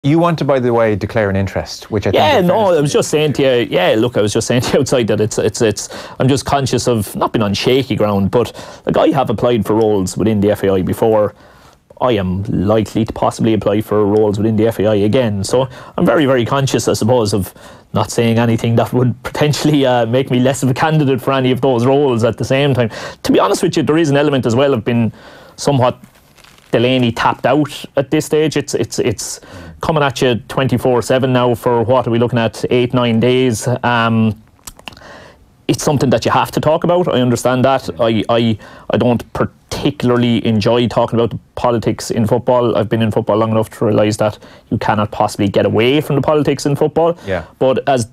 You want to, by the way, declare an interest, which I think... Yeah, no, I was just saying to you, I was just saying to you outside that it's I'm just conscious of not being on shaky ground, but like I have applied for roles within the FAI before. I am likely to possibly apply for roles within the FAI again. So I'm very, very conscious, I suppose, of not saying anything that would potentially make me less of a candidate for any of those roles at the same time. To be honest with you, there is an element as well of being somewhat Delaney tapped out at this stage. It's coming at you 24/7 now for what are we looking at, 8-9 days. It's something that you have to talk about. I understand that. I don't particularly enjoy talking about the politics in football. I've been in football long enough to realise that you cannot possibly get away from the politics in football. Yeah. But as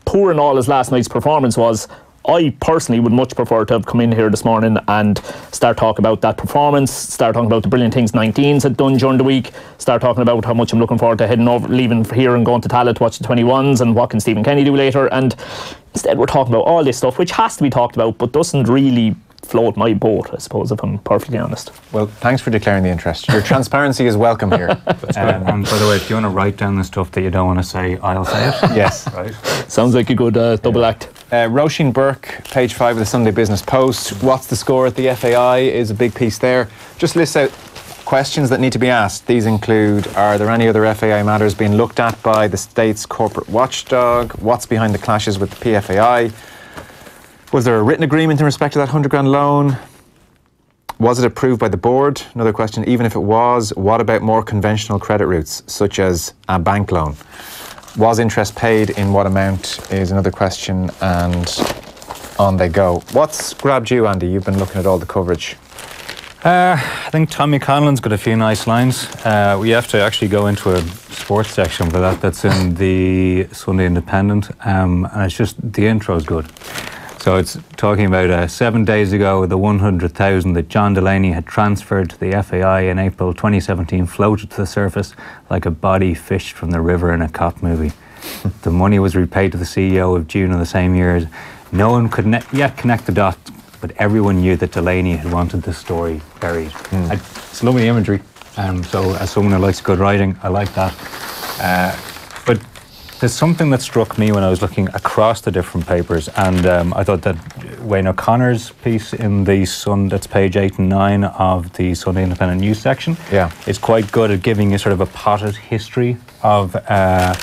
poor and all as last night's performance was, I personally would much prefer to have come in here this morning and start talking about that performance, start talking about the brilliant things 19s had done during the week, start talking about how much I'm looking forward to heading over, leaving here and going to Tallaght to watch the 21s and what can Stephen Kenny do later. And instead we're talking about all this stuff which has to be talked about but doesn't really float my boat, I suppose, if I'm perfectly honest. Well, thanks for declaring the interest. Your transparency is welcome here. And by the way, if you want to write down the stuff that you don't want to say, I'll say it. Yes. Right. Sounds like a good double act. Roisin Burke, page 5 of the Sunday Business Post. What's the score at the FAI is a big piece there. Just lists out questions that need to be asked. These include, are there any other FAI matters being looked at by the state's corporate watchdog? What's behind the clashes with the PFAI? Was there a written agreement in respect to that 100 grand loan? Was it approved by the board? Another question, even if it was, what about more conventional credit routes, such as a bank loan? Was interest paid in what amount is another question, and on they go. What's grabbed you, Andy? You've been looking at all the coverage. I think Tommy Conlon's got a few nice lines. We have to actually go into a sports section for that. That's in the Sunday Independent, and it's just, the intro's good. So it's talking about 7 days ago, the 100,000 that John Delaney had transferred to the FAI in April 2017 floated to the surface like a body fished from the river in a cop movie. The money was repaid to the CEO of June of the same year. No one could yet connect the dots, but everyone knew that Delaney had wanted the story buried. It's lovely imagery. So as someone who likes good writing, I like that. But there's something that struck me when I was looking across the different papers, and I thought that Wayne O'Connor's piece in the Sun, that's page 8 and 9 of the Sunday Independent News section, is quite good at giving you sort of a potted history of the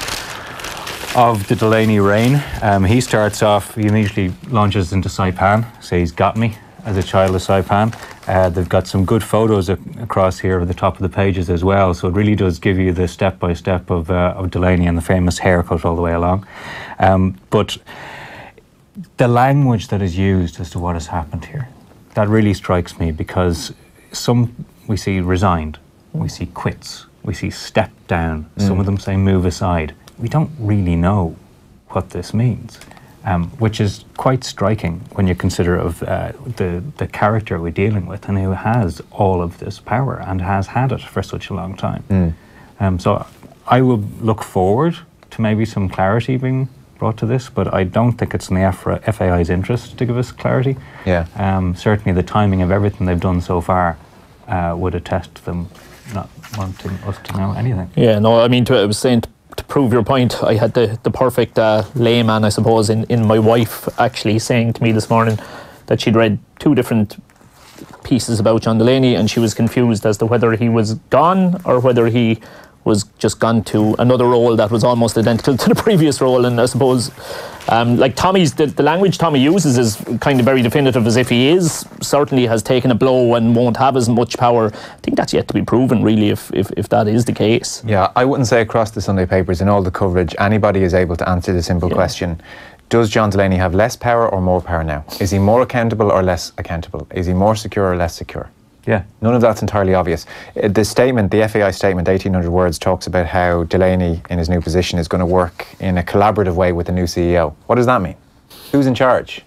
Delaney reign. He starts off, he immediately launches into Saipan, says, "Got me," as a child of Saipan. They've got some good photos across here at the top of the pages as well, so it really does give you the step-by-step of Delaney and the famous haircut all the way along. But the language that is used as to what has happened here, that really strikes me, because some we see resigned, we see quits, we see step down, some of them say move aside. We don't really know what this means. Which is quite striking when you consider of the character we're dealing with and who has all of this power and has had it for such a long time. So I will look forward to maybe some clarity being brought to this, but I don't think it's in the FAI's interest to give us clarity. Certainly the timing of everything they've done so far would attest to them not wanting us to know anything. Yeah, no, I mean, I was saying to prove your point, I had the perfect layman, I suppose, in my wife actually saying to me this morning that she'd read 2 different pieces about John Delaney and she was confused as to whether he was gone or whether he was just gone to another role that was almost identical to the previous role. And I suppose like Tommy's, the language Tommy uses is kind of very definitive, as if he certainly has taken a blow and won't have as much power. I think that's yet to be proven, really, if that is the case. Yeah, I wouldn't say across the Sunday papers, in all the coverage, anybody is able to answer the simple question. Does John Delaney have less power or more power now? Is he more accountable or less accountable? Is he more secure or less secure? Yeah. None of that's entirely obvious. The statement, the FAI statement, 1,800 words, talks about how Delaney, in his new position, is going to work in a collaborative way with the new CEO. What does that mean? Who's in charge?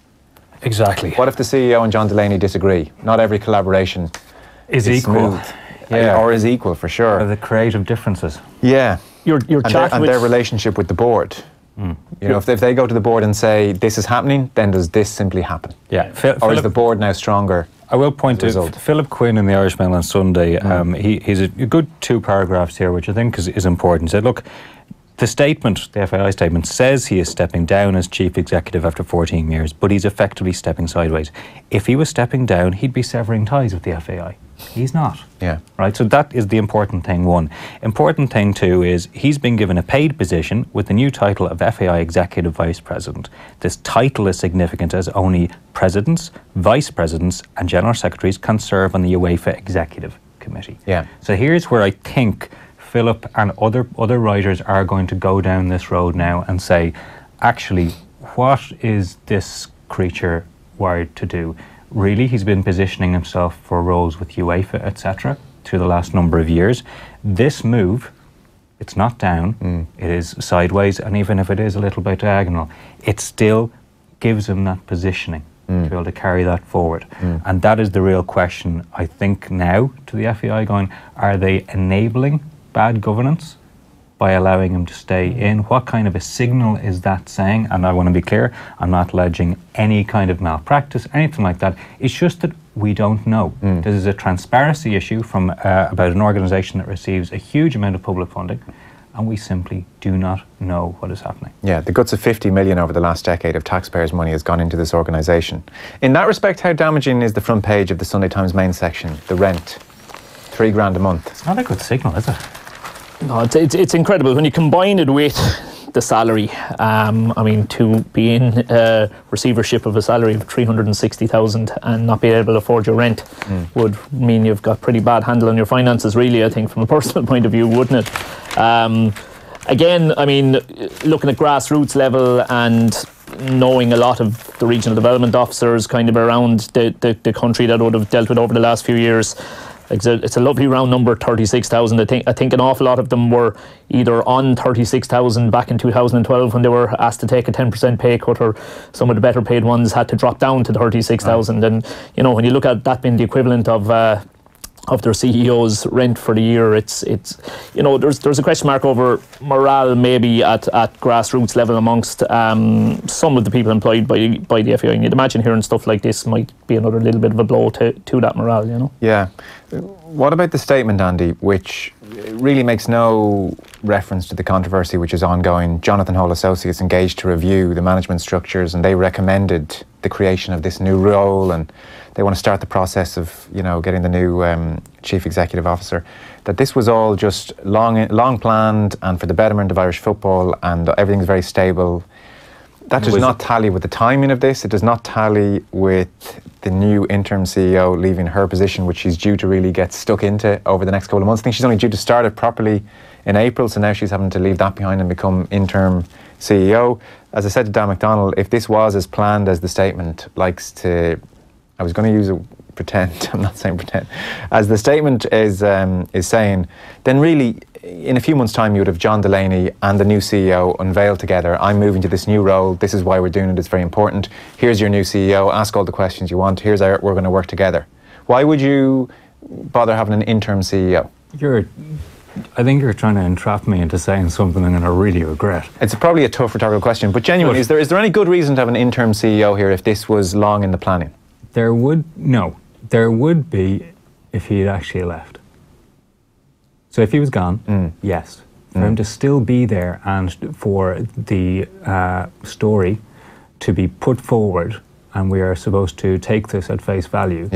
Exactly. What if the CEO and John Delaney disagree? Not every collaboration is equal. Smooth. Yeah, or is equal, for sure. The creative differences. Yeah. You're chatting and their relationship with the board. You know, if they go to the board and say this is happening, then does this simply happen? Yeah. Or is the board now stronger? I will point to Philip Quinn in the Irish Mail on Sunday. He's a good 2 paragraphs here, which I think is important. He said, look, the statement, the FAI statement, says he is stepping down as chief executive after 14 years, but he's effectively stepping sideways. If he was stepping down, he'd be severing ties with the FAI. He's not. Yeah. Right. So that is the important thing, one. Important thing, two, is he's been given a paid position with the new title of FAI Executive Vice President. This title is significant as only presidents, vice presidents and general secretaries can serve on the UEFA Executive Committee. Yeah. So here's where I think Philip and other writers are going to go down this road now and say, actually, what is this creature wired to do? Really, he's been positioning himself for roles with UEFA, etc., through the last number of years. This move, it's not down, it is sideways, and even if it is a little bit diagonal, it still gives him that positioning to be able to carry that forward. And that is the real question, I think, now to the FAI going, are they enabling bad governance by allowing him to stay in? What kind of a signal is that saying? And I want to be clear, I'm not alleging any kind of malpractice, anything like that. It's just that we don't know. This is a transparency issue from about an organisation that receives a huge amount of public funding, and we simply do not know what is happening. Yeah, the guts of 50 million over the last decade of taxpayers' money has gone into this organisation. In that respect, how damaging is the front page of the Sunday Times main section, the rent, $3,000 a month? It's not a good signal, is it? No, it's incredible when you combine it with the salary. I mean, to be in receivership of a salary of 360,000 and not be able to afford your rent would mean you've got pretty bad handle on your finances, really, I think, from a personal point of view, wouldn't it? Again, I mean, looking at grassroots level and knowing a lot of the regional development officers kind of around the country that would have dealt with over the last few years, it's a lovely round number, 36,000. I think an awful lot of them were either on 36,000 back in 2012 when they were asked to take a 10% pay cut, or some of the better paid ones had to drop down to 36,000. And you know, when you look at that being the equivalent of their CEO's rent for the year, it's you know, there's a question mark over morale maybe at grassroots level amongst some of the people employed by the FAI. And you'd imagine hearing stuff like this might be another little bit of a blow to that morale, you know. Yeah. What about the statement, Andy, which really makes no reference to the controversy which is ongoing? Jonathan Hall Associates engaged to review the management structures, and they recommended the creation of this new role, and they want to start the process of, you know, getting the new chief executive officer. That this was all just long planned and for the betterment of Irish football, and everything's very stable. That does not tally with the timing of this. It does not tally with the new interim CEO leaving her position, which she's due to really get stuck into over the next couple of months. I think she's only due to start it properly in April, so now she's having to leave that behind and become interim CEO. As I said to Dan McDonnell, if this was as planned as the statement likes to, I was going to use a pretend, I'm not saying pretend, as the statement is saying, then really in a few months' time you would have John Delaney and the new CEO unveiled together. I'm moving to this new role. This is why we're doing it. It's very important. Here's your new CEO. Ask all the questions you want. Here's how we're going to work together. Why would you bother having an interim CEO? I think you're trying to entrap me into saying something I'm going to really regret. It's probably a tough rhetorical question, but genuinely, is there any good reason to have an interim CEO here if this was long in the planning? There would be if he had actually left. So if he was gone, yes. For him to still be there and for the story to be put forward, and we are supposed to take this at face value,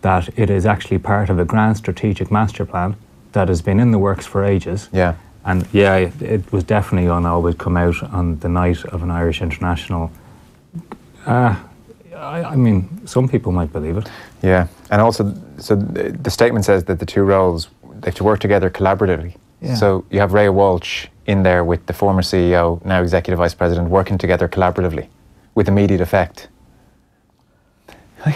that it is actually part of a grand strategic master plan that has been in the works for ages. Yeah. And it was definitely going to always come out on the night of an Irish international. I mean, some people might believe it. Yeah, and also, so the statement says that the two roles, they have to work together collaboratively. Yeah. So you have Ray Walsh in there with the former CEO, now Executive Vice President, working together collaboratively with immediate effect. Do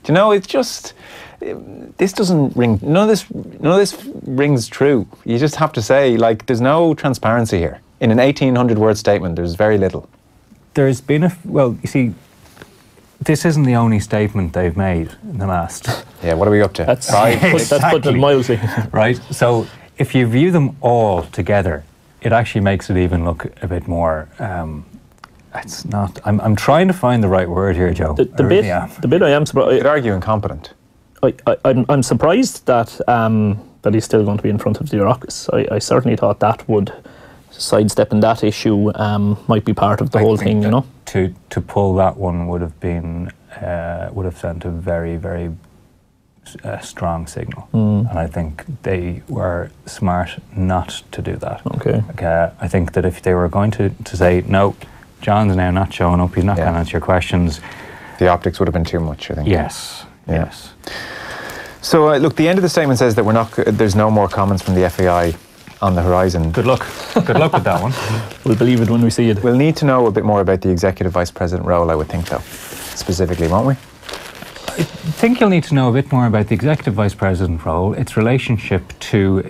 you know, it's just, this doesn't ring, none of this rings true. You just have to say, like, there's no transparency here. In an 1,800-word statement, there's very little. There's been well, you see, this isn't the only statement they've made in the last. Yeah, what are we up to? That's put it mildly. Right, so if you view them all together, it actually makes it even look a bit more. It's not. I'm trying to find the right word here, Joe. The bit I am surprised. You could argue incompetent. I'm surprised that that he's still going to be in front of the Oireachtas. I certainly thought that would sidestepping that issue might be part of the whole thing. You know, to pull that one would have been would have sent a very, very strong signal, and I think they were smart not to do that. Okay. I think that if they were going to say no, John's now not showing up, he's not going to answer your questions, the optics would have been too much, I think. Yes. So look, the end of the statement says that there's no more comments from the FAI on the horizon. Good luck with that one. We'll believe it when we see it. We'll need to know a bit more about the executive vice president role, I would think, though, specifically, won't we? I think you'll need to know a bit more about the executive vice president role, its relationship to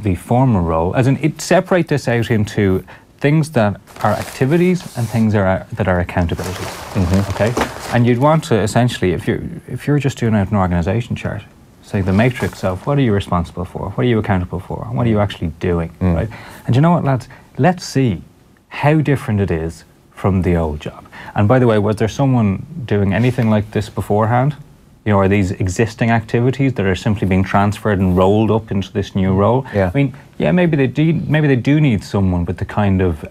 the former role, as in separate this out into things that are activities and things that are accountabilities. Okay, and you'd want to essentially, if you're just doing out an organisation chart, say the matrix of what are you responsible for, what are you accountable for, and what are you actually doing, right? And you know what, lads? Let's see how different it is from the old job. And by the way, was there someone doing anything like this beforehand? You know, are these existing activities that are simply being transferred and rolled up into this new role? Yeah. I mean, yeah, maybe they do need someone with the kind of,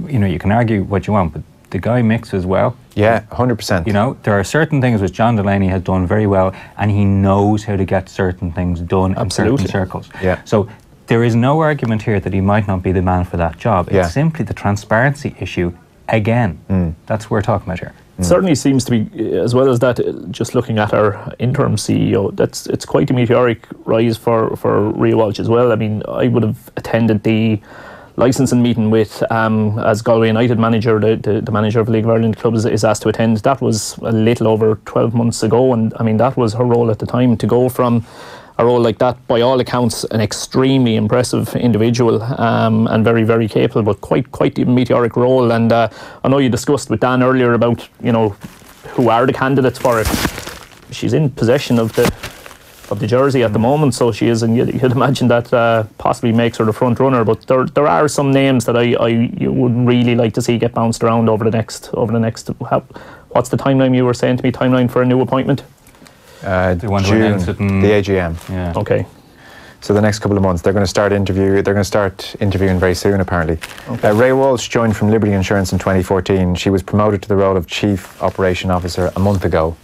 you can argue what you want, but the guy mixes well. Yeah, 100%. You know, there are certain things which John Delaney has done very well, and he knows how to get certain things done in certain circles. Yeah. So there is no argument here that he might not be the man for that job. It's simply the transparency issue again. That's what we're talking about here. It certainly seems to be, as well as that, just looking at our interim CEO, it's quite a meteoric rise for Ria Walsh as well. I mean, I would have attended the licensing meeting with, as Galway United manager, the manager of the League of Ireland clubs is asked to attend. That was a little over 12 months ago, and I mean, that was her role at the time. To go from a role like that, by all accounts, an extremely impressive individual, and very, very capable, but quite a meteoric role. And I know you discussed with Dan earlier about, you know, who are the candidates for it. She's in possession of the jersey at the moment, so she is, and you'd imagine that possibly makes her the front runner. But there are some names that I would really like to see get bounced around over the next. What's the timeline you were saying to me? Timeline for a new appointment? They want June, to announce it in the AGM. Yeah. Okay. So the next couple of months, they're going to start interviewing very soon, apparently. Okay. Ria Walsh joined from Liberty Insurance in 2014. She was promoted to the role of Chief Operation Officer a month ago.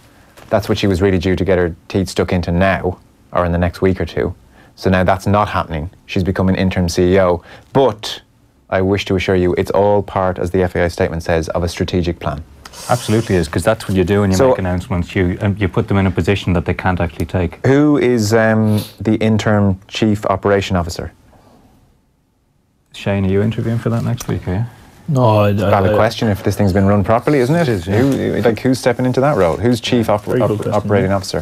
That's what she was really due to get her teeth stuck into now, or in the next week or two. So now that's not happening. She's becoming interim CEO. But I wish to assure you, it's all part, as the FAI statement says, of a strategic plan. Absolutely is, because that's what you do when you make announcements. You put them in a position that they can't actually take. Who is the interim Chief Operation Officer? Shane, are you interviewing for that next week, are you? No, Valid question if this thing's been run properly, isn't it? It is, yeah. Who's stepping into that role? Who's Chief Operating Officer?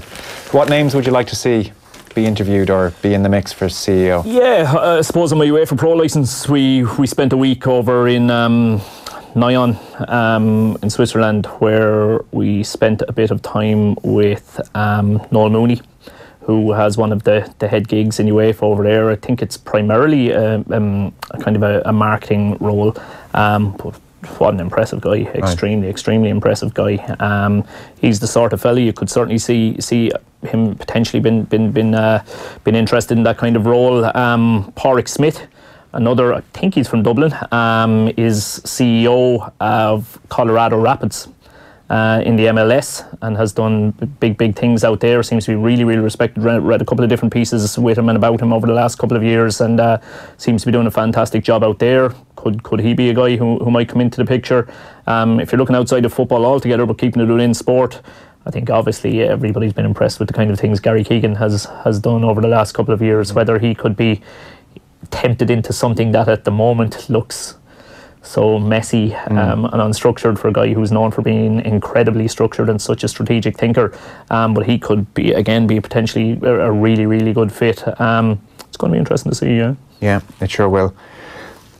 What names would you like to see be interviewed or be in the mix for CEO? Yeah, I suppose on my UEFA Pro licence, we spent a week over in Nyon in Switzerland, where we spent a bit of time with Noel Mooney, who has one of the head gigs in UEFA over there. I think it's primarily a kind of a marketing role, but what an impressive guy! Extremely impressive guy. He's the sort of fella you could certainly see him potentially been interested in that kind of role. Pádraig Smith, another, I think he's from Dublin, is CEO of Colorado Rapids in the MLS, and has done big things out there. Seems to be really respected. Read a couple of different pieces with him and about him over the last couple of years, and seems to be doing a fantastic job out there. Could he be a guy who might come into the picture? If you're looking outside of football altogether, but keeping it within sport, I think obviously everybody's been impressed with the kind of things Gary Keegan has done over the last couple of years. Whether he could be tempted into something that at the moment looks so messy and unstructured for a guy who's known for being incredibly structured and such a strategic thinker, but he could be potentially a really good fit. It's going to be interesting to see. Yeah, it sure will.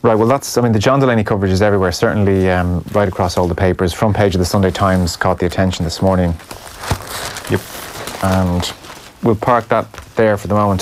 Right, well the John Delaney coverage is everywhere, certainly right across all the papers. Front page of the Sunday Times caught the attention this morning. Yep. And we'll park that there for the moment.